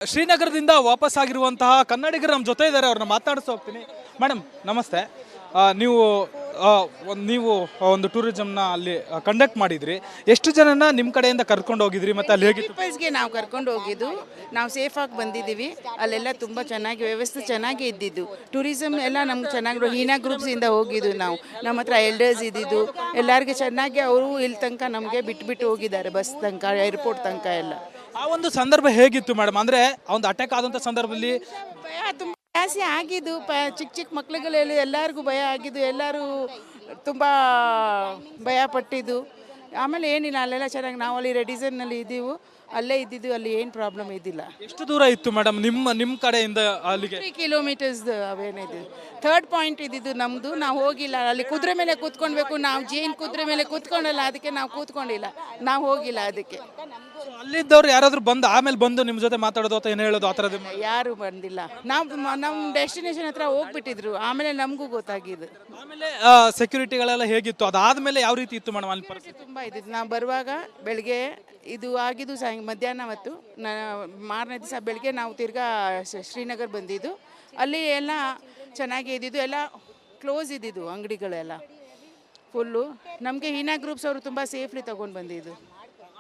ಶ್ರೀನಗರದಿಂದ ವಾಪಸ್ ಆಗಿರುವಂತಹ ಕನ್ನಡಿಗರು ನಮ್ಮ ಜೊತೆ ಇದ್ದಾರೆ, ಅವ್ರನ್ನ ಮಾತಾಡಿಸ್ತಾ ಹೋಗ್ತೀನಿ. ಮೇಡಮ್ ನಮಸ್ತೆ. ನೀವು ನೀವು ಒಂದು ಟೂರಿಸಂನ ಅಲ್ಲಿ ಕಂಡಕ್ಟ್ ಮಾಡಿದ್ರಿ. ಎಷ್ಟು ಜನನ ನಿಮ್ಮ ಕಡೆಯಿಂದ ಕರ್ಕೊಂಡು ಹೋಗಿದ್ರಿ ಮತ್ತು ಅಲ್ಲಿ ಹೇಗಿತ್ತು? ಪೀಪಲ್ಸ್ಗೆ ನಾವು ಕರ್ಕೊಂಡು ಹೋಗಿದ್ದು, ನಾವು ಸೇಫಾಗಿ ಬಂದಿದ್ದೀವಿ. ಅಲ್ಲೆಲ್ಲ ತುಂಬ ಚೆನ್ನಾಗಿ ವ್ಯವಸ್ಥೆ ಚೆನ್ನಾಗಿ ಇದ್ದಿದ್ದು. ಟೂರಿಸಮ್ ಎಲ್ಲ ನಮ್ಗೆ ಚೆನ್ನಾಗಿ ಹೀನಾ ಗ್ರೂಪ್ಸಿಂದ ಹೋಗಿದ್ದು. ನಾವು ನಮ್ಮ ಹತ್ರ ಎಲ್ಡರ್ಸ್ ಇದ್ದಿದ್ದು ಎಲ್ಲರಿಗೆ ಚೆನ್ನಾಗಿ ಅವರು ಇಲ್ಲಿ ತನಕ ನಮಗೆ ಬಿಟ್ಟು ಹೋಗಿದ್ದಾರೆ, ಬಸ್ ತನಕ ಏರ್ಪೋರ್ಟ್ ತನಕ ಎಲ್ಲ. ಆ ಒಂದು ಸಂದರ್ಭ ಹೇಗಿತ್ತು ಮೇಡಮ್? ಅಂದರೆ ಒಂದು ಅಟ್ಯಾಕ್ ಆದಂಥ ಸಂದರ್ಭದಲ್ಲಿ ಭಯ ತುಂಬ ಜಾಸ್ತಿ ಆಗಿದ್ದು. ಚಿಕ್ಕ ಮಕ್ಳುಗಳಲ್ಲಿ ಎಲ್ಲರಿಗೂ ಭಯ ಆಗಿದ್ದು, ಎಲ್ಲರೂ ತುಂಬ ಭಯ ಪಟ್ಟಿದ್ದು. ಆಮೇಲೆ ಏನಿಲ್ಲ, ಅಲ್ಲೆಲ್ಲ ಚೆನ್ನಾಗಿ ನಾವು ಅಲ್ಲಿ ರೆಡಿಸನ್ನಲ್ಲಿ ಇದ್ದೀವಿ, ಅಲ್ಲೇ ಇದ್ದಿದ್ದು, ಅಲ್ಲಿ ಏನು ಪ್ರಾಬ್ಲಮ್ ಇದ್ದಿಲ್ಲ. ಎಷ್ಟು ದೂರ ಇತ್ತು ಮೇಡಮ್ ನಿಮ್ಮ ಕಡೆಯಿಂದ ಅಲ್ಲಿಗೆ? 3 ಕಿಲೋಮೀಟರ್ಸ್ ಅವೇನಿದೆ. ಥರ್ಡ್ ಪಾಯಿಂಟ್ ಇದ್ದಿದ್ದು ನಮ್ಮದು. ನಾವು ಹೋಗಿಲ್ಲ, ಅಲ್ಲಿ ಕುದುರೆ ಮೇಲೆ ಕೂತ್ಕೊಳ್ಬೇಕು. ನಾವು ಜೇನ್ ಕುದುರೆ ಮೇಲೆ ಕೂತ್ಕೊಂಡಲ್ಲ, ಅದಕ್ಕೆ ನಾವು ಕೂತ್ಕೊಂಡಿಲ್ಲ, ನಾವು ಹೋಗಿಲ್ಲ ಅದಕ್ಕೆ. ಅಲ್ಲಿದ್ದವ್ರು ಯಾರಾದರೂ ಆಮೇಲೆ ಬಂದು ನಿಮ್ಮ ಜೊತೆ ಮಾತಾಡೋದು ಅಥವಾ ಏನು ಹೇಳೋದು ಆ ಥರದ್ದು? ಯಾರು ಬಂದಿಲ್ಲ. ನಮ್ಮ ಡೆಸ್ಟಿನೇಷನ್ ಹತ್ರ ಹೋಗ್ಬಿಟ್ಟಿದ್ರು, ಆಮೇಲೆ ನಮಗೂ ಗೊತ್ತಾಗಿದ್ದು. ಆಮೇಲೆ ಸೆಕ್ಯೂರಿಟಿಗಳೆಲ್ಲ ಹೇಗಿತ್ತು? ಅದಾದ್ಮೇಲೆ ಯಾವ ರೀತಿ ಇತ್ತು ಮೇಡಮ್ ಅಲ್ಲಿ ಪರಿಸ್ಥಿತಿ? ತುಂಬ ಇದ್ದಿದ್ದು. ನಾವು ಬರುವಾಗ ಬೆಳಗ್ಗೆ ಇದು ಆಗಿದ್ದು ಮಧ್ಯಾಹ್ನ ಹೊತ್ತು. ಮಾರನೇ ದಿವಸ ಬೆಳಗ್ಗೆ ನಾವು ತಿರ್ಗಾ ಶ್ರೀನಗರ ಬಂದಿದ್ದು. ಅಲ್ಲಿ ಎಲ್ಲ ಚೆನ್ನಾಗಿ ಇದ್ದಿದ್ದು, ಎಲ್ಲ ಕ್ಲೋಸ್ ಇದ್ದಿದ್ದು ಅಂಗಡಿಗಳೆಲ್ಲ ಫುಲ್ಲು. ನಮಗೆ ಹೀನಾ ಗ್ರೂಪ್ಸ್ ಅವರು ತುಂಬ ಸೇಫ್ಲಿ ತೊಗೊಂಡು ಬಂದಿದ್ದು.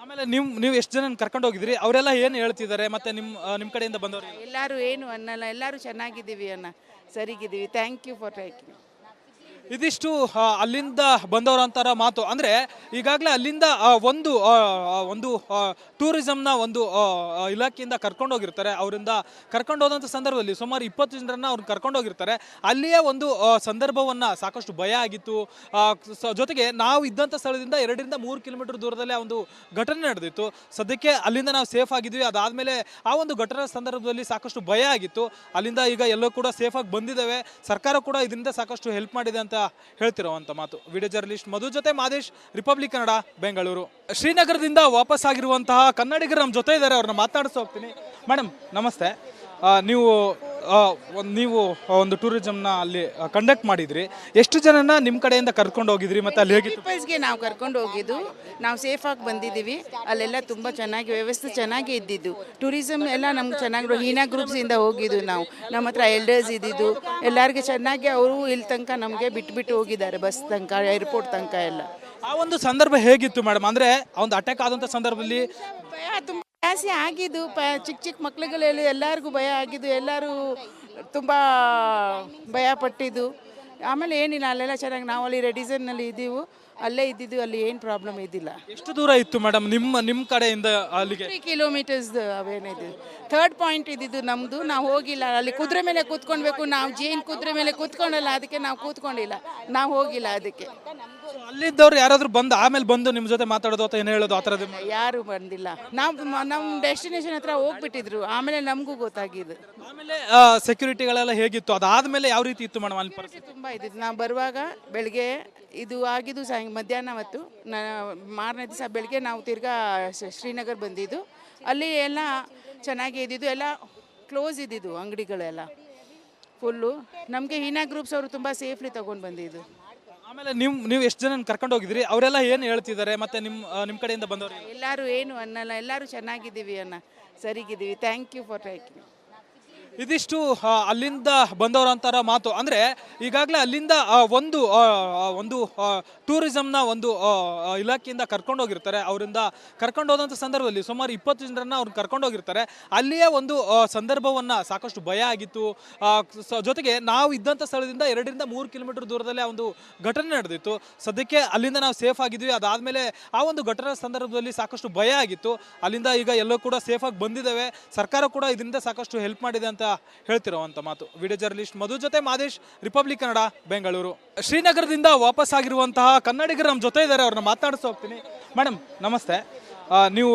ಆಮೇಲೆ ನೀವು ಎಷ್ಟು ಜನ ಕರ್ಕೊಂಡು ಹೋಗಿದ್ರಿ? ಅವರೆಲ್ಲ ಏನು ಹೇಳ್ತಿದ್ದಾರೆ? ಮತ್ತೆ ನಿಮ್ಮ ಕಡೆಯಿಂದ ಬಂದವರು ಎಲ್ಲರೂ ಏನು ಅನ್ನಲ್ಲ, ಎಲ್ಲರೂ ಚೆನ್ನಾಗಿದ್ದೀವಿ ಅಣ್ಣ, ಸರಿಗಿದ್ದೀವಿ. Thank you for taking. ಇದಿಷ್ಟು ಅಲ್ಲಿಂದ ಬಂದವರಂತರ ಮಾತು. ಅಂದರೆ ಈಗಾಗಲೇ ಅಲ್ಲಿಂದ ಒಂದು ಟೂರಿಸಂನ ಒಂದು ಇಲಾಖೆಯಿಂದ ಕರ್ಕೊಂಡು ಹೋಗಿರ್ತಾರೆ. ಅವರಿಂದ ಕರ್ಕೊಂಡು ಹೋದಂಥ ಸಂದರ್ಭದಲ್ಲಿ ಸುಮಾರು 20 ಜನರನ್ನ ಅವ್ರನ್ನ ಕರ್ಕೊಂಡು ಹೋಗಿರ್ತಾರೆ. ಅಲ್ಲಿಯೇ ಒಂದು ಸಂದರ್ಭವನ್ನು ಸಾಕಷ್ಟು ಭಯ ಆಗಿತ್ತು. ಜೊತೆಗೆ ನಾವು ಇದ್ದಂಥ ಸ್ಥಳದಿಂದ 2-3 ಕಿಲೋಮೀಟರ್ ದೂರದಲ್ಲೇ ಆ ಒಂದು ಘಟನೆ ನಡೆದಿತ್ತು. ಸದ್ಯಕ್ಕೆ ಅಲ್ಲಿಂದ ನಾವು ಸೇಫ್ ಆಗಿದ್ವಿ. ಅದಾದಮೇಲೆ ಆ ಒಂದು ಘಟನೆ ಸಂದರ್ಭದಲ್ಲಿ ಸಾಕಷ್ಟು ಭಯ ಆಗಿತ್ತು. ಅಲ್ಲಿಂದ ಈಗ ಎಲ್ಲೋ ಕೂಡ ಸೇಫಾಗಿ ಬಂದಿದ್ದೇವೆ. ಸರ್ಕಾರ ಕೂಡ ಇದರಿಂದ ಸಾಕಷ್ಟು ಹೆಲ್ಪ್ ಮಾಡಿದೆ ಅಂತ ಹೇಳ್ತಿರೋವಂಥ ಮಾತು. ವಿಡಿಯೋ ಜರ್ನಲಿಸ್ಟ್ ಮಧು ಜೊತೆ ಮಾದೇಶ್, ರಿಪಬ್ಲಿಕ್ ಕನ್ನಡ, ಬೆಂಗಳೂರು. ಶ್ರೀನಗರದಿಂದ ವಾಪಸ್ ಆಗಿರುವಂತಹ ಕನ್ನಡಿಗರು ನಮ್ಮ ಜೊತೆ ಇದ್ದಾರೆ, ಅವ್ರನ್ನ ಮಾತಾಡಿಸ್ತಾ ಹೋಗ್ತೀನಿ. ಮೇಡಮ್ ನಮಸ್ತೆ. ನೀವು ಒಂದು ಟೂರಿಸಂನ ಅಲ್ಲಿ ಕಂಡಕ್ಟ್ ಮಾಡಿದ್ರಿ. ಎಷ್ಟು ಜನನ ನಿಮ್ಮ ಕಡೆಯಿಂದ ಕರ್ಕೊಂಡು ಹೋಗಿದ್ರಿ ಮತ್ತು ಅಲ್ಲಿ ಹೇಗಿತ್ತು? ಪೀಪಲ್ಸ್ಗೆ ನಾವು ಕರ್ಕೊಂಡು ಹೋಗಿದ್ದು, ನಾವು ಸೇಫಾಗಿ ಬಂದಿದ್ದೀವಿ. ಅಲ್ಲೆಲ್ಲ ತುಂಬ ಚೆನ್ನಾಗಿ ವ್ಯವಸ್ಥೆ ಚೆನ್ನಾಗಿ ಇದ್ದಿದ್ದು. ಟೂರಿಸಮ್ ಎಲ್ಲ ನಮ್ಗೆ ಚೆನ್ನಾಗಿ ಹೀನಾ ಗ್ರೂಪ್ಸಿಂದ ಹೋಗಿದ್ದು. ನಾವು ನಮ್ಮ ಹತ್ರ ಎಲ್ಡರ್ಸ್ ಇದ್ದಿದ್ದು ಎಲ್ಲರಿಗೆ ಚೆನ್ನಾಗಿ ಅವರು ಇಲ್ಲಿ ತನಕ ನಮಗೆ ಬಿಟ್ಟು ಹೋಗಿದ್ದಾರೆ, ಬಸ್ ತನಕ ಏರ್ಪೋರ್ಟ್ ತನಕ ಎಲ್ಲ. ಆ ಒಂದು ಸಂದರ್ಭ ಹೇಗಿತ್ತು ಮೇಡಮ್? ಅಂದರೆ ಒಂದು ಅಟ್ಯಾಕ್ ಆದಂಥ ಸಂದರ್ಭದಲ್ಲಿ ಭಯ ತುಂಬ ಜಾಸ್ತಿ ಆಗಿದ್ದು. ಚಿಕ್ಕ ಮಕ್ಳುಗಳಲ್ಲಿ ಎಲ್ಲರಿಗೂ ಭಯ ಆಗಿದ್ದು, ಎಲ್ಲರೂ ತುಂಬ ಭಯ ಪಟ್ಟಿದ್ದು. ಆಮೇಲೆ ಏನಿಲ್ಲ, ಅಲ್ಲೆಲ್ಲ ಚೆನ್ನಾಗಿ ನಾವು ಅಲ್ಲಿ ರೆಡಿಸನ್ನಲ್ಲಿ ಇದ್ದೀವಿ, ಅಲ್ಲೇ ಇದ್ದಿದ್ದು, ಅಲ್ಲಿ ಏನು ಪ್ರಾಬ್ಲಮ್ ಇದ್ದಿಲ್ಲ. ಎಷ್ಟು ದೂರ ಇತ್ತು ಮೇಡಮ್ ನಿಮ್ಮ ಕಡೆಯಿಂದ ಅಲ್ಲಿಗೆ? 3 ಕಿಲೋಮೀಟರ್ಸ್ ಅವೇನಿದೆ. ಥರ್ಡ್ ಪಾಯಿಂಟ್ ಇದ್ದಿದ್ದು ನಮ್ಮದು. ನಾವು ಹೋಗಿಲ್ಲ, ಅಲ್ಲಿ ಕುದುರೆ ಮೇಲೆ ಕೂತ್ಕೊಳ್ಬೇಕು. ನಾವು ಜೇನ್ ಕುದುರೆ ಮೇಲೆ ಕೂತ್ಕೊಂಡಲ್ಲ, ಅದಕ್ಕೆ ನಾವು ಕೂತ್ಕೊಂಡಿಲ್ಲ, ನಾವು ಹೋಗಿಲ್ಲ ಅದಕ್ಕೆ. ಅಲ್ಲಿದ್ದವ್ರು ಯಾರಾದರೂ ಆಮೇಲೆ ಬಂದು ನಿಮ್ಮ ಜೊತೆ ಮಾತಾಡೋದು ಅಥವಾ ಏನು ಹೇಳೋದು ಆ ಥರದ್ದು? ಯಾರು ಬಂದಿಲ್ಲ. ನಮ್ಮ ಡೆಸ್ಟಿನೇಷನ್ ಹತ್ರ ಹೋಗ್ಬಿಟ್ಟಿದ್ರು, ಆಮೇಲೆ ನಮಗೂ ಗೊತ್ತಾಗಿದ್ದು. ಆಮೇಲೆ ಸೆಕ್ಯೂರಿಟಿಗಳೆಲ್ಲ ಹೇಗಿತ್ತು? ಅದಾದ್ಮೇಲೆ ಯಾವ ರೀತಿ ಇತ್ತು ಮೇಡಮ್ ಅಲ್ಲಿ ಪರಿಸ್ಥಿತಿ? ತುಂಬ ಇದ್ದಿದ್ದು. ನಾವು ಬರುವಾಗ ಬೆಳಗ್ಗೆ ಇದು ಆಗಿದ್ದು ಮಧ್ಯಾಹ್ನ ಹೊತ್ತು. ಮಾರನೇ ದಿವಸ ಬೆಳಗ್ಗೆ ನಾವು ತಿರ್ಗಾ ಶ್ರೀನಗರ ಬಂದಿದ್ದು. ಅಲ್ಲಿ ಎಲ್ಲ ಚೆನ್ನಾಗಿ ಇದ್ದಿದ್ದು, ಎಲ್ಲ ಕ್ಲೋಸ್ ಇದ್ದಿದ್ದು ಅಂಗಡಿಗಳೆಲ್ಲ ಫುಲ್ಲು. ನಮಗೆ ಹೀನಾ ಗ್ರೂಪ್ಸ್ ಅವರು ತುಂಬ ಸೇಫ್ಲಿ ತೊಗೊಂಡು ಬಂದಿದ್ದು. ಆಮೇಲೆ ನೀವು ಎಷ್ಟು ಜನ ಕರ್ಕೊಂಡು ಹೋಗಿದ್ರಿ? ಅವರೆಲ್ಲ ಏನು ಹೇಳ್ತಿದ್ದಾರೆ? ಮತ್ತೆ ನಿಮ್ಮ ಕಡೆಯಿಂದ ಬಂದವರು ಎಲ್ಲರೂ ಏನು ಅನ್ನಲ್ಲ, ಎಲ್ಲರೂ ಚೆನ್ನಾಗಿದ್ದೀವಿ ಅಣ್ಣ, ಸರಿಗಿದ್ದೀವಿ. Thank you for taking. ಇದಿಷ್ಟು ಅಲ್ಲಿಂದ ಬಂದವರಂತರ ಮಾತು. ಅಂದರೆ ಈಗಾಗಲೇ ಅಲ್ಲಿಂದ ಒಂದು ಟೂರಿಸಂನ ಒಂದು ಇಲಾಖೆಯಿಂದ ಕರ್ಕೊಂಡು ಹೋಗಿರ್ತಾರೆ. ಅವರಿಂದ ಕರ್ಕೊಂಡು ಹೋದಂಥ ಸಂದರ್ಭದಲ್ಲಿ ಸುಮಾರು 20 ಜನರನ್ನ ಅವ್ರನ್ನ ಕರ್ಕೊಂಡು ಹೋಗಿರ್ತಾರೆ. ಅಲ್ಲಿಯೇ ಒಂದು ಸಂದರ್ಭವನ್ನು ಸಾಕಷ್ಟು ಭಯ ಆಗಿತ್ತು. ಜೊತೆಗೆ ನಾವು ಇದ್ದಂಥ ಸ್ಥಳದಿಂದ 2-3 ಕಿಲೋಮೀಟರ್ ದೂರದಲ್ಲೇ ಆ ಒಂದು ಘಟನೆ ನಡೆದಿತ್ತು. ಸದ್ಯಕ್ಕೆ ಅಲ್ಲಿಂದ ನಾವು ಸೇಫ್ ಆಗಿದ್ವಿ. ಅದಾದಮೇಲೆ ಆ ಒಂದು ಘಟನೆ ಸಂದರ್ಭದಲ್ಲಿ ಸಾಕಷ್ಟು ಭಯ ಆಗಿತ್ತು. ಅಲ್ಲಿಂದ ಈಗ ಎಲ್ಲೋ ಕೂಡ ಸೇಫಾಗಿ ಬಂದಿದ್ದೇವೆ. ಸರ್ಕಾರ ಕೂಡ ಇದರಿಂದ ಸಾಕಷ್ಟು ಹೆಲ್ಪ್ ಮಾಡಿದೆ ಅಂತ ಹೇಳ್ತಿರೋವಂಥ ಮಾತು. ವಿಡಿಯೋ ಜರ್ನಲಿಸ್ಟ್ ಮಧು ಜೊತೆ ಮಾದೇಶ್, ರಿಪಬ್ಲಿಕ್ ಕನ್ನಡ, ಬೆಂಗಳೂರು. ಶ್ರೀನಗರದಿಂದ ವಾಪಸ್ ಆಗಿರುವಂತಹ ಕನ್ನಡಿಗರು ನಮ್ಮ ಜೊತೆ ಇದ್ದಾರೆ, ಅವ್ರನ್ನ ಮಾತಾಡಿಸ್ತಾ ಹೋಗ್ತೀನಿ. ಮೇಡಮ್ ನಮಸ್ತೆ. ನೀವು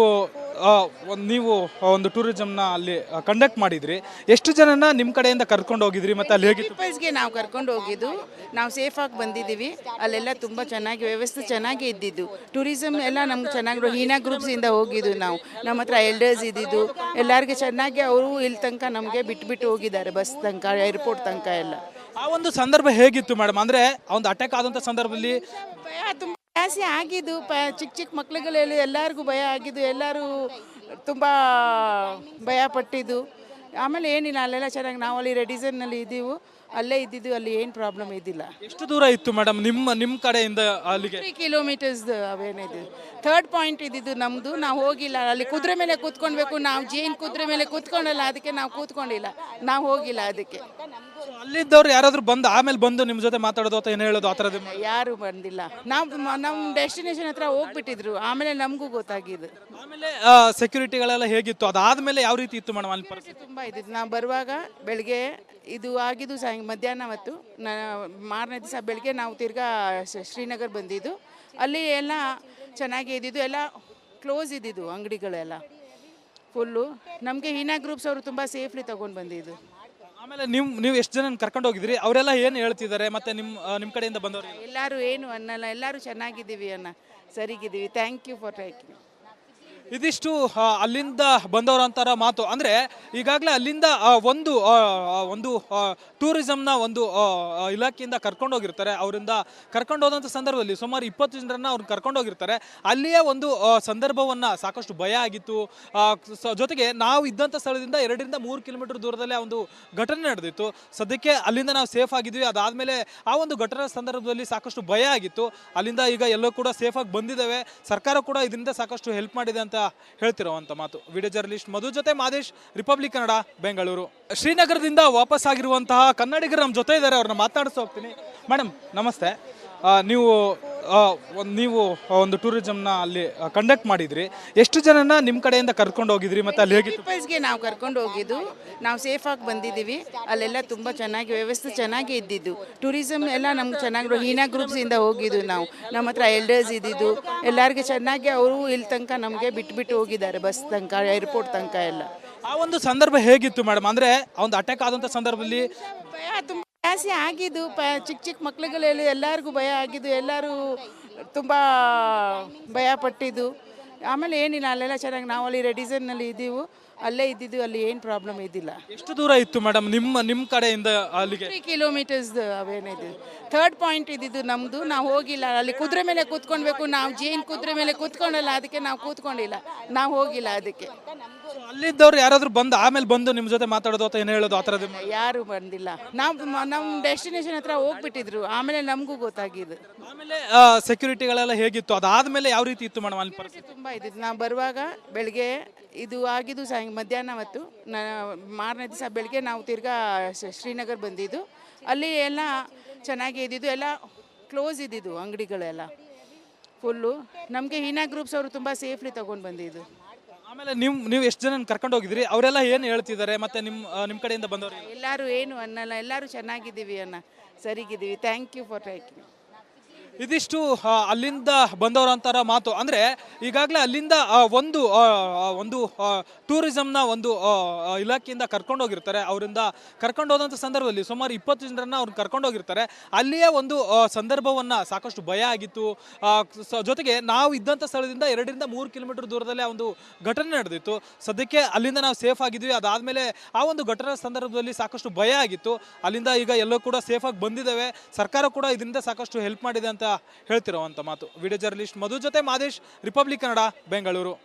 ಒಂದು ಟೂರಿಸಂನ ಅಲ್ಲಿ ಕಂಡಕ್ಟ್ ಮಾಡಿದ್ರಿ. ಎಷ್ಟು ಜನನ ನಿಮ್ಮ ಕಡೆಯಿಂದ ಕರ್ಕೊಂಡು ಹೋಗಿದ್ರಿ ಮತ್ತು ಅಲ್ಲಿ ಹೇಗಿತ್ತು? ಪೀಪಲ್ಸ್ಗೆ ನಾವು ಕರ್ಕೊಂಡು ಹೋಗಿದ್ದು, ನಾವು ಸೇಫಾಗಿ ಬಂದಿದ್ದೀವಿ. ಅಲ್ಲೆಲ್ಲ ತುಂಬ ಚೆನ್ನಾಗಿ ವ್ಯವಸ್ಥೆ ಚೆನ್ನಾಗಿ ಇದ್ದಿದ್ದು. ಟೂರಿಸಮ್ ಎಲ್ಲ ನಮ್ಗೆ ಚೆನ್ನಾಗಿ ಹೀನಾ ಗ್ರೂಪ್ಸಿಂದ ಹೋಗಿದ್ದು. ನಾವು ನಮ್ಮ ಹತ್ರ ಎಲ್ಡರ್ಸ್ ಇದ್ದಿದ್ದು ಎಲ್ಲರಿಗೆ ಚೆನ್ನಾಗಿ ಅವರು ಇಲ್ಲಿ ತನಕ ನಮಗೆ ಬಿಟ್ಟು ಹೋಗಿದ್ದಾರೆ, ಬಸ್ ತನಕ ಏರ್ಪೋರ್ಟ್ ತನಕ ಎಲ್ಲ. ಆ ಒಂದು ಸಂದರ್ಭ ಹೇಗಿತ್ತು ಮೇಡಮ್? ಅಂದರೆ ಒಂದು ಅಟ್ಯಾಕ್ ಆದಂಥ ಸಂದರ್ಭದಲ್ಲಿ ಭಯ ತುಂಬ ಜಾಸ್ತಿ ಆಗಿದ್ದು. ಚಿಕ್ಕ ಮಕ್ಳುಗಳಲ್ಲಿ ಎಲ್ಲರಿಗೂ ಭಯ ಆಗಿದ್ದು, ಎಲ್ಲರೂ ತುಂಬ ಭಯಪಟ್ಟಿದ್ದು. ಆಮೇಲೆ ಏನಿಲ್ಲ, ಅಲ್ಲೆಲ್ಲ ಚೆನ್ನಾಗಿ ನಾವು ಅಲ್ಲಿ ರೆಡಿಸನ್ನಲ್ಲಿ ಇದ್ದೀವಿ, ಅಲ್ಲೇ ಇದ್ದಿದ್ದು, ಅಲ್ಲಿ ಏನು ಪ್ರಾಬ್ಲಮ್ ಇದ್ದಿಲ್ಲ. ಎಷ್ಟು ದೂರ ಇತ್ತು ಮೇಡಮ್ ನಿಮ್ಮ ಕಡೆಯಿಂದ ಅಲ್ಲಿಗೆ? 3 ಕಿಲೋಮೀಟರ್ಸ್ ಅವೇನಿದೆ. ಥರ್ಡ್ ಪಾಯಿಂಟ್ ಇದ್ದಿದ್ದು ನಮ್ಮದು, ನಾವು ಹೋಗಿಲ್ಲ. ಅಲ್ಲಿ ಕುದುರೆ ಮೇಲೆ ಕೂತ್ಕೊಳ್ಬೇಕು, ನಾವು ಜೇನು ಕುದುರೆ ಮೇಲೆ ಕೂತ್ಕೊಂಡಲ್ಲ, ಅದಕ್ಕೆ ನಾವು ಕೂತ್ಕೊಂಡಿಲ್ಲ, ನಾವು ಹೋಗಿಲ್ಲ ಅದಕ್ಕೆ. ಅಲ್ಲಿದ್ದವ್ರು ಯಾರಾದ್ರೂ ಬಂದು ಆಮೇಲೆ ಬಂದು ನಿಮ್ಮ ಜೊತೆ ಮಾತಾಡೋದು ಅಥವಾ ಏನು ಹೇಳೋದು ಆ ಥರದ್ದು? ಯಾರು ಬಂದಿಲ್ಲ. ನಾವು ನಮ್ಮ ಡೆಸ್ಟಿನೇಷನ್ ಹತ್ರ ಹೋಗ್ಬಿಟ್ಟಿದ್ರು, ಆಮೇಲೆ ನಮಗೂ ಗೊತ್ತಾಗಿದ್ದು. ಆಮೇಲೆ ಸೆಕ್ಯೂರಿಟಿಗಳೆಲ್ಲ ಹೇಗಿತ್ತು, ಅದಾದ್ಮೇಲೆ ಯಾವ ರೀತಿ ಇತ್ತು ಮೇಡಮ್ ಅಲ್ಲಿ ಪರಿಸ್ಥಿತಿ? ತುಂಬ ಇದ್ದಿದ್ದು. ನಾವು ಬರುವಾಗ ಬೆಳಗ್ಗೆ ಇದು ಆಗಿದ್ದು ಮಧ್ಯಾಹ್ನ ಹೊತ್ತು. ಮಾರನೇ ದಿವಸ ಬೆಳಗ್ಗೆ ನಾವು ತಿರ್ಗಾ ಶ್ರೀನಗರ್ ಬಂದಿದ್ದು. ಅಲ್ಲಿ ಎಲ್ಲ ಚೆನ್ನಾಗಿ ಇದ್ದಿದ್ದು, ಎಲ್ಲ ಕ್ಲೋಸ್ ಇದ್ದಿದ್ದು ಅಂಗಡಿಗಳೆಲ್ಲ ಫುಲ್ಲು. ನಮಗೆ ಹೀನಾ ಗ್ರೂಪ್ಸ್ ಅವರು ತುಂಬ ಸೇಫ್ಲಿ ತೊಗೊಂಡು ಬಂದಿದ್ದು. ಆಮೇಲೆ ನೀವು ಎಷ್ಟು ಜನ ಕರ್ಕೊಂಡು ಹೋಗಿದ್ರಿ, ಅವರೆಲ್ಲ ಏನು ಹೇಳ್ತಿದ್ದಾರೆ, ಮತ್ತೆ ನಿಮ್ಮ ಕಡೆಯಿಂದ ಬಂದವರು? ಎಲ್ಲರೂ ಏನು ಅನ್ನಲ್ಲ, ಎಲ್ಲರೂ ಚೆನ್ನಾಗಿದ್ದೀವಿ ಅಣ್ಣ, ಸರಿಗಿದ್ದೀವಿ, ಥ್ಯಾಂಕ್ ಯು ಫಾರ್ ಟೇಕಿಂಗ್. ಇದಿಷ್ಟು ಅಲ್ಲಿಂದ ಬಂದವರು ಅಂತಾರ ಮಾತು. ಅಂದ್ರೆ ಈಗಾಗಲೇ ಅಲ್ಲಿಂದ ಒಂದು ಟೂರಿಸಂನ ಒಂದು ಇಲಾಖೆಯಿಂದ ಕರ್ಕೊಂಡು ಹೋಗಿರ್ತಾರೆ. ಅವರಿಂದ ಕರ್ಕೊಂಡು ಹೋದಂಥ ಸಂದರ್ಭದಲ್ಲಿ ಸುಮಾರು 20 ಜನರನ್ನ ಅವ್ರು ಕರ್ಕೊಂಡು ಹೋಗಿರ್ತಾರೆ. ಅಲ್ಲಿಯೇ ಒಂದು ಸಂದರ್ಭವನ್ನ ಸಾಕಷ್ಟು ಭಯ ಆಗಿತ್ತು. ಜೊತೆಗೆ ನಾವು ಇದ್ದಂಥ ಸ್ಥಳದಿಂದ 2-3 ಕಿಲೋಮೀಟರ್ ದೂರದಲ್ಲೇ ಒಂದು ಘಟನೆ ನಡೆದಿತ್ತು. ಸದ್ಯಕ್ಕೆ ಅಲ್ಲಿಂದ ನಾವು ಸೇಫ್ ಆಗಿದ್ವಿ. ಅದಾದ್ಮೇಲೆ ಆ ಒಂದು ಘಟನೆ ಸಂದರ್ಭದಲ್ಲಿ ಸಾಕಷ್ಟು ಭಯ ಆಗಿತ್ತು. ಅಲ್ಲಿಂದ ಈಗ ಎಲ್ಲೋ ಕೂಡ ಸೇಫ್ ಆಗಿ ಬಂದಿದ್ದೇವೆ. ಸರ್ಕಾರ ಕೂಡ ಇದರಿಂದ ಸಾಕಷ್ಟು ಹೆಲ್ಪ್ ಮಾಡಿದೆ ಅಂತ ಹೇಳ್ತಿರೋವಂಥ ಮಾತು. ವಿಡಿಯೋ ಜರ್ನಲಿಸ್ಟ್ ಮಧು ಜೊತೆ ಮಾದೇಶ್, ರಿಪಬ್ಲಿಕ್ ಕನ್ನಡ, ಬೆಂಗಳೂರು. ಶ್ರೀನಗರದಿಂದ ವಾಪಸ್ ಆಗಿರುವಂತಹ ಕನ್ನಡಿಗರು ನಮ್ಮ ಜೊತೆ ಇದ್ದಾರೆ, ಅವ್ರನ್ನ ಮಾತಾಡಿಸ್ತಾ ಹೋಗ್ತೀನಿ. ಮೇಡಮ್ ನಮಸ್ತೆ. ನೀವು ಒಂದು ಟೂರಿಸಂನ ಅಲ್ಲಿ ಕಂಡಕ್ಟ್ ಮಾಡಿದ್ರಿ. ಎಷ್ಟು ಜನನ ನಿಮ್ಮ ಕಡೆಯಿಂದ ಕರ್ಕೊಂಡು ಹೋಗಿದ್ರಿ, ಮತ್ತೆ ಅಲ್ಲಿ ಹೇಗಿತ್ತು? ಪೀಪಲ್ಸ್ಗೆ ನಾವು ಕರ್ಕೊಂಡು ಹೋಗಿದ್ದು, ನಾವು ಸೇಫಾಗಿ ಬಂದಿದ್ದೀವಿ. ಅಲ್ಲೆಲ್ಲ ತುಂಬ ಚೆನ್ನಾಗಿ ವ್ಯವಸ್ಥೆ ಚೆನ್ನಾಗಿ ಇದ್ದಿದ್ದು. ಟೂರಿಸಮ್ ಎಲ್ಲ ನಮ್ಗೆ ಚೆನ್ನಾಗಿ ಹೀನಾ ಗ್ರೂಪ್ಸಿಂದ ಹೋಗಿದ್ದು. ನಮ್ಮ ಹತ್ರ ಎಲ್ಡರ್ಸ್ ಇದ್ದಿದ್ದು, ಎಲ್ಲರಿಗೆ ಚೆನ್ನಾಗಿ ಅವರು ಇಲ್ಲಿ ತನಕ ನಮಗೆ ಬಿಟ್ಬಿಟ್ಟು ಹೋಗಿದ್ದಾರೆ, ಬಸ್ ತನಕ, ಏರ್ಪೋರ್ಟ್ ತನಕ ಎಲ್ಲ. ಆ ಒಂದು ಸಂದರ್ಭ ಹೇಗಿತ್ತು ಮೇಡಮ್? ಅಂದರೆ ಒಂದು ಅಟ್ಯಾಕ್ ಆದಂಥ ಸಂದರ್ಭದಲ್ಲಿ ಭಯ ತುಂಬ ಜಾಸ್ತಿ ಆಗಿದ್ದು. ಚಿಕ್ಕ ಮಕ್ಳುಗಳೆಲ್ಲ ಎಲ್ಲರಿಗೂ ಭಯ ಆಗಿದ್ದು, ಎಲ್ಲರೂ ತುಂಬ ಭಯಪಟ್ಟಿದ್ದು. ಆಮೇಲೆ ಏನಿಲ್ಲ, ಅಲ್ಲೆಲ್ಲ ಚೆನ್ನಾಗಿ ನಾವು ಅಲ್ಲಿ ರೆಡಿಸನ್ನಲ್ಲಿ ಇದ್ದೀವಿ, ಅಲ್ಲೇ ಇದ್ದಿದ್ದು, ಅಲ್ಲಿ ಏನು ಪ್ರಾಬ್ಲಮ್ ಇದ್ದಿಲ್ಲ. ಎಷ್ಟು ದೂರ ಇತ್ತು ಮೇಡಮ್ ನಿಮ್ಮ ಕಡೆಯಿಂದ ಅಲ್ಲಿಗೆ? 3 ಕಿಲೋಮೀಟರ್ಸ್ ಅವೇನಿದೆ. ಥರ್ಡ್ ಪಾಯಿಂಟ್ ಇದ್ದಿದ್ದು ನಮ್ಮದು, ನಾವು ಹೋಗಿಲ್ಲ. ಅಲ್ಲಿ ಕುದುರೆ ಮೇಲೆ ಕೂತ್ಕೊಳ್ಬೇಕು, ನಾವು ಜೇನು ಕುದುರೆ ಮೇಲೆ ಕೂತ್ಕೊಂಡಲ್ಲ, ಅದಕ್ಕೆ ನಾವು ಕೂತ್ಕೊಂಡಿಲ್ಲ, ನಾವು ಹೋಗಿಲ್ಲ ಅದಕ್ಕೆ. ಅಲ್ಲಿದ್ದವ್ರು ಯಾರಾದ್ರೂ ಬಂದು ಆಮೇಲೆ ಬಂದು ನಿಮ್ಮ ಜೊತೆ ಮಾತಾಡೋದು ಅಥವಾ ಏನು ಹೇಳೋದು ಆ ಥರದ್ದು? ಯಾರು ಬಂದಿಲ್ಲ. ನಾವು ನಮ್ಮ ಡೆಸ್ಟಿನೇಷನ್ ಹತ್ರ ಹೋಗ್ಬಿಟ್ಟಿದ್ರು, ಆಮೇಲೆ ನಮಗೂ ಗೊತ್ತಾಗಿದ್ದು. ಆಮೇಲೆ ಸೆಕ್ಯೂರಿಟಿಗಳೆಲ್ಲ ಹೇಗಿತ್ತು, ಅದಾದ್ಮೇಲೆ ಯಾವ ರೀತಿ ಇತ್ತು ಮೇಡಮ್ ಅಲ್ಲಿ ಪರಿಸ್ಥಿತಿ? ತುಂಬ ಇದ್ದಿದ್ದು. ನಾವು ಬರುವಾಗ ಬೆಳಗ್ಗೆ ಇದು ಆಗಿದ್ದು ಮಧ್ಯಾಹ್ನ ಹೊತ್ತು. ಮಾರನೇ ದಿವಸ ಬೆಳಗ್ಗೆ ನಾವು ತಿರ್ಗಾ ಶ್ರೀನಗರ್ ಬಂದಿದ್ದು. ಅಲ್ಲಿ ಎಲ್ಲ ಚೆನ್ನಾಗಿ ಇದ್ದಿದ್ದು, ಎಲ್ಲ ಕ್ಲೋಸ್ ಇದ್ದಿದ್ದು ಅಂಗಡಿಗಳೆಲ್ಲ ಫುಲ್ಲು. ನಮಗೆ ಹೀನಾ ಗ್ರೂಪ್ಸ್ ಅವರು ತುಂಬ ಸೇಫ್ಲಿ ತೊಗೊಂಡು ಬಂದಿದ್ದು. ಆಮೇಲೆ ನೀವು ಎಷ್ಟು ಜನ ಕರ್ಕೊಂಡು ಹೋಗಿದ್ರಿ, ಅವರೆಲ್ಲ ಏನು ಹೇಳ್ತಿದ್ದಾರೆ, ಮತ್ತೆ ನಿಮ್ಮ ಕಡೆಯಿಂದ ಬಂದವರು? ಎಲ್ಲರೂ ಏನು ಅನ್ನಲ್ಲ, ಎಲ್ಲರೂ ಚೆನ್ನಾಗಿದ್ದೀವಿ ಅಣ್ಣ, ಸರಿಗಿದ್ದೀವಿ, ಥ್ಯಾಂಕ್ ಯು ಫಾರ್ ಟೇಕಿಂಗ್. ಇದಿಷ್ಟು ಅಲ್ಲಿಂದ ಬಂದವರು ಅಂತಾರ ಮಾತು. ಅಂದ್ರೆ ಈಗಾಗಲೇ ಅಲ್ಲಿಂದ ಒಂದು ಟೂರಿಸಂನ ಒಂದು ಇಲಾಖೆಯಿಂದ ಕರ್ಕೊಂಡು ಹೋಗಿರ್ತಾರೆ. ಅವರಿಂದ ಕರ್ಕೊಂಡು ಹೋದಂಥ ಸಂದರ್ಭದಲ್ಲಿ ಸುಮಾರು 20 ಜನರನ್ನ ಅವ್ರು ಕರ್ಕೊಂಡು ಹೋಗಿರ್ತಾರೆ. ಅಲ್ಲಿಯೇ ಒಂದು ಸಂದರ್ಭವನ್ನ ಸಾಕಷ್ಟು ಭಯ ಆಗಿತ್ತು. ಜೊತೆಗೆ ನಾವು ಇದ್ದಂಥ ಸ್ಥಳದಿಂದ 2-3 ಕಿಲೋಮೀಟರ್ ದೂರದಲ್ಲೇ ಒಂದು ಘಟನೆ ನಡೆದಿತ್ತು. ಸದ್ಯಕ್ಕೆ ಅಲ್ಲಿಂದ ನಾವು ಸೇಫ್ ಆಗಿದ್ವಿ. ಅದಾದ್ಮೇಲೆ ಆ ಒಂದು ಘಟನೆ ಸಂದರ್ಭದಲ್ಲಿ ಸಾಕಷ್ಟು ಭಯ ಆಗಿತ್ತು. ಅಲ್ಲಿಂದ ಈಗ ಎಲ್ಲೋ ಕೂಡ ಸೇಫ್ ಆಗಿ ಬಂದಿದ್ದೇವೆ. ಸರ್ಕಾರ ಕೂಡ ಇದರಿಂದ ಸಾಕಷ್ಟು ಹೆಲ್ಪ್ ಮಾಡಿದೆ ಅಂತ ಹೇಳ್ತಿರೋವಂಥ ಮಾತು. ವಿಡಿಯೋ ಜರ್ನಲಿಸ್ಟ್ ಮಧು ಜೊತೆ ಮಾದೇಶ್, ರಿಪಬ್ಲಿಕ್ ಕನ್ನಡ, ಬೆಂಗಳೂರು.